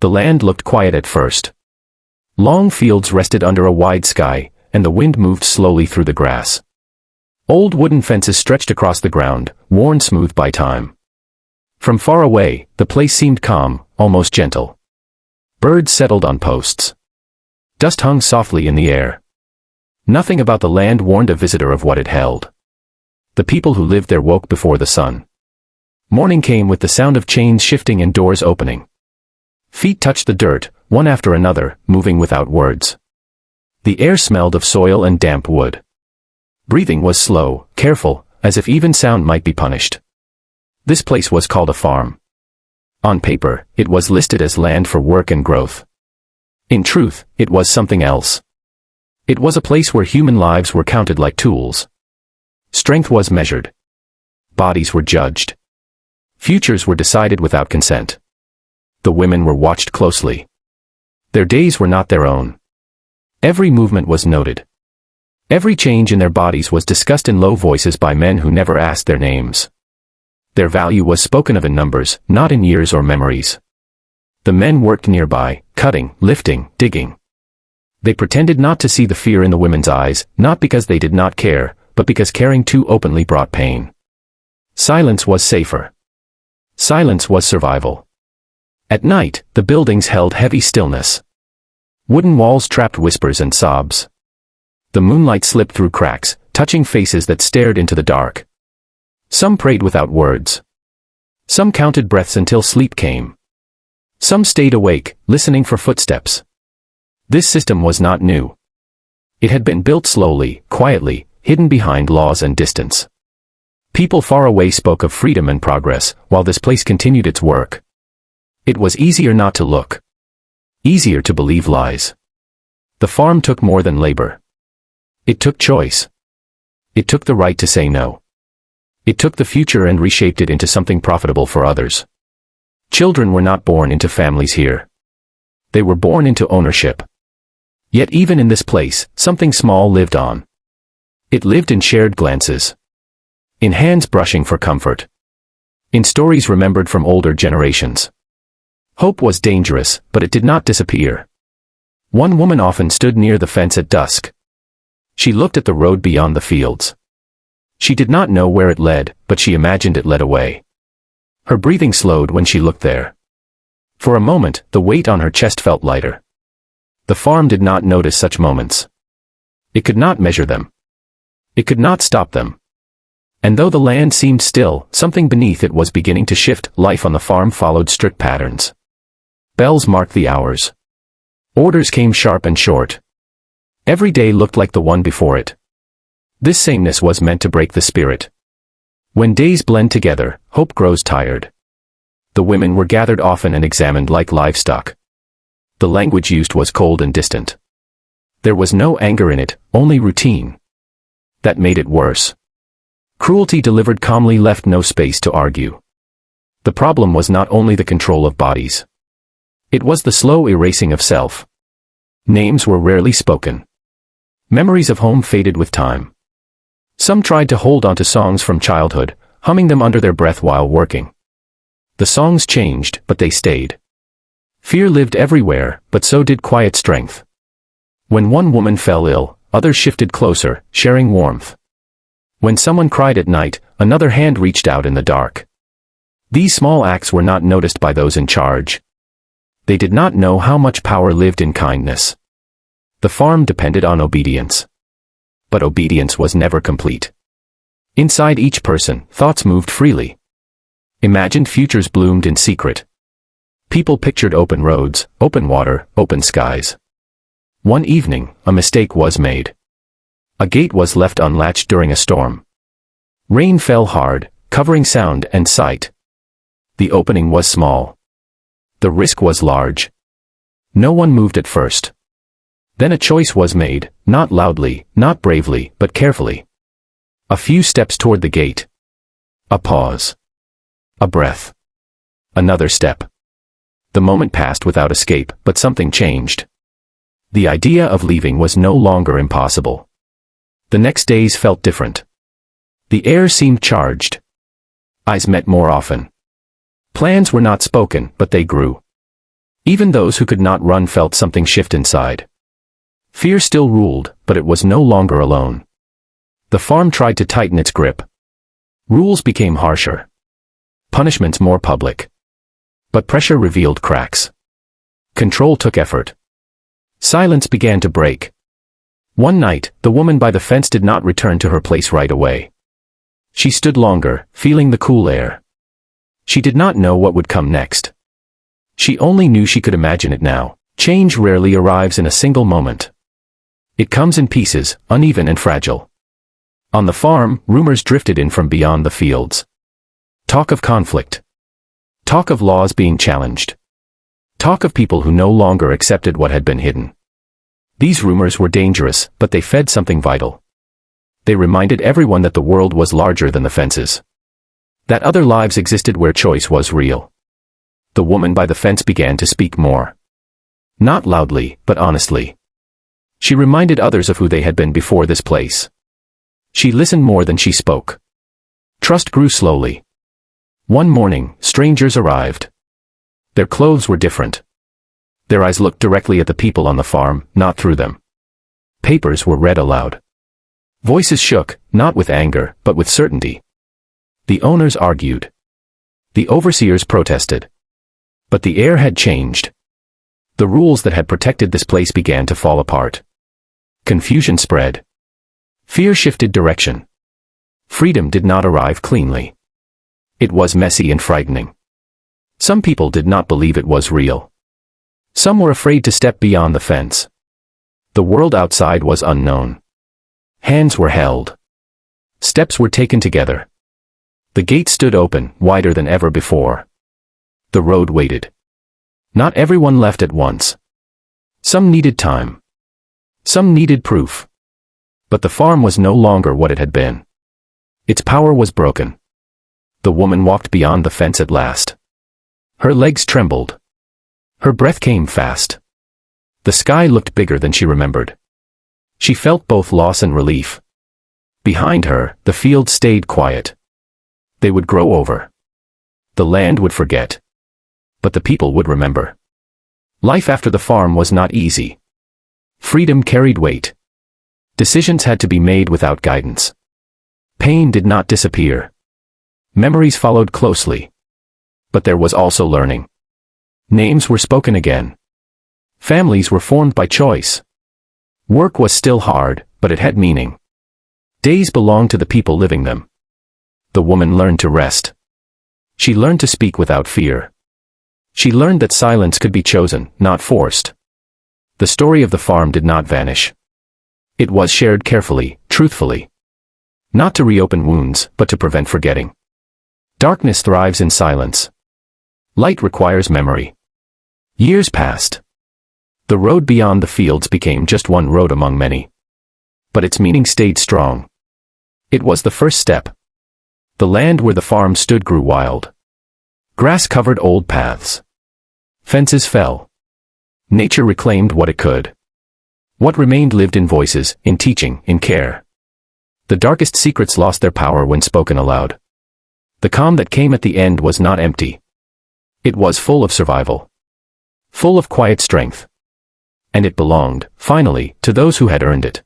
The land looked quiet at first. Long fields rested under a wide sky, and the wind moved slowly through the grass. Old wooden fences stretched across the ground, worn smooth by time. From far away, the place seemed calm, almost gentle. Birds settled on posts. Dust hung softly in the air. Nothing about the land warned a visitor of what it held. The people who lived there woke before the sun. Morning came with the sound of chains shifting and doors opening. Feet touched the dirt, one after another, moving without words. The air smelled of soil and damp wood. Breathing was slow, careful, as if even sound might be punished. This place was called a farm. On paper, it was listed as land for work and growth. In truth, it was something else. It was a place where human lives were counted like tools. Strength was measured. Bodies were judged. Futures were decided without consent. The women were watched closely. Their days were not their own. Every movement was noted. Every change in their bodies was discussed in low voices by men who never asked their names. Their value was spoken of in numbers, not in years or memories. The men worked nearby, cutting, lifting, digging. They pretended not to see the fear in the women's eyes, not because they did not care, but because caring too openly brought pain. Silence was safer. Silence was survival. At night, the buildings held heavy stillness. Wooden walls trapped whispers and sobs. The moonlight slipped through cracks, touching faces that stared into the dark. Some prayed without words. Some counted breaths until sleep came. Some stayed awake, listening for footsteps. This system was not new. It had been built slowly, quietly, hidden behind laws and distance. People far away spoke of freedom and progress, while this place continued its work. It was easier not to look. Easier to believe lies. The farm took more than labor. It took choice. It took the right to say no. It took the future and reshaped it into something profitable for others. Children were not born into families here. They were born into ownership. Yet even in this place, something small lived on. It lived in shared glances. In hands brushing for comfort. In stories remembered from older generations. Hope was dangerous, but it did not disappear. One woman often stood near the fence at dusk. She looked at the road beyond the fields. She did not know where it led, but she imagined it led away. Her breathing slowed when she looked there. For a moment, the weight on her chest felt lighter. The farm did not notice such moments. It could not measure them. It could not stop them. And though the land seemed still, something beneath it was beginning to shift. Life on the farm followed strict patterns. Bells marked the hours. Orders came sharp and short. Every day looked like the one before it. This sameness was meant to break the spirit. When days blend together, hope grows tired. The women were gathered often and examined like livestock. The language used was cold and distant. There was no anger in it, only routine. That made it worse. Cruelty delivered calmly left no space to argue. The problem was not only the control of bodies. It was the slow erasing of self. Names were rarely spoken. Memories of home faded with time. Some tried to hold on to songs from childhood, humming them under their breath while working. The songs changed, but they stayed. Fear lived everywhere, but so did quiet strength. When one woman fell ill, others shifted closer, sharing warmth. When someone cried at night, another hand reached out in the dark. These small acts were not noticed by those in charge. They did not know how much power lived in kindness. The farm depended on obedience. But obedience was never complete. Inside each person, thoughts moved freely. Imagined futures bloomed in secret. People pictured open roads, open water, open skies. One evening, a mistake was made. A gate was left unlatched during a storm. Rain fell hard, covering sound and sight. The opening was small. The risk was large. No one moved at first. Then a choice was made, not loudly, not bravely, but carefully. A few steps toward the gate. A pause. A breath. Another step. The moment passed without escape, but something changed. The idea of leaving was no longer impossible. The next days felt different. The air seemed charged. Eyes met more often. Plans were not spoken, but they grew. Even those who could not run felt something shift inside. Fear still ruled, but it was no longer alone. The farm tried to tighten its grip. Rules became harsher. Punishments more public. But pressure revealed cracks. Control took effort. Silence began to break. One night, the woman by the fence did not return to her place right away. She stood longer, feeling the cool air. She did not know what would come next. She only knew she could imagine it now. Change rarely arrives in a single moment. It comes in pieces, uneven and fragile. On the farm, rumors drifted in from beyond the fields. Talk of conflict. Talk of laws being challenged. Talk of people who no longer accepted what had been hidden. These rumors were dangerous, but they fed something vital. They reminded everyone that the world was larger than the fences. That other lives existed where choice was real. The woman by the fence began to speak more. Not loudly, but honestly. She reminded others of who they had been before this place. She listened more than she spoke. Trust grew slowly. One morning, strangers arrived. Their clothes were different. Their eyes looked directly at the people on the farm, not through them. Papers were read aloud. Voices shook, not with anger, but with certainty. The owners argued. The overseers protested. But the air had changed. The rules that had protected this place began to fall apart. Confusion spread. Fear shifted direction. Freedom did not arrive cleanly. It was messy and frightening. Some people did not believe it was real. Some were afraid to step beyond the fence. The world outside was unknown. Hands were held. Steps were taken together. The gate stood open, wider than ever before. The road waited. Not everyone left at once. Some needed time. Some needed proof. But the farm was no longer what it had been. Its power was broken. The woman walked beyond the fence at last. Her legs trembled. Her breath came fast. The sky looked bigger than she remembered. She felt both loss and relief. Behind her, the fields stayed quiet. They would grow over. The land would forget. But the people would remember. Life after the farm was not easy. Freedom carried weight. Decisions had to be made without guidance. Pain did not disappear. Memories followed closely. But there was also learning. Names were spoken again. Families were formed by choice. Work was still hard, but it had meaning. Days belonged to the people living them. The woman learned to rest. She learned to speak without fear. She learned that silence could be chosen, not forced. The story of the farm did not vanish. It was shared carefully, truthfully. Not to reopen wounds, but to prevent forgetting. Darkness thrives in silence. Light requires memory. Years passed. The road beyond the fields became just one road among many. But its meaning stayed strong. It was the first step. The land where the farm stood grew wild. Grass covered old paths. Fences fell. Nature reclaimed what it could. What remained lived in voices, in teaching, in care. The darkest secrets lost their power when spoken aloud. The calm that came at the end was not empty. It was full of survival. Full of quiet strength. And it belonged, finally, to those who had earned it.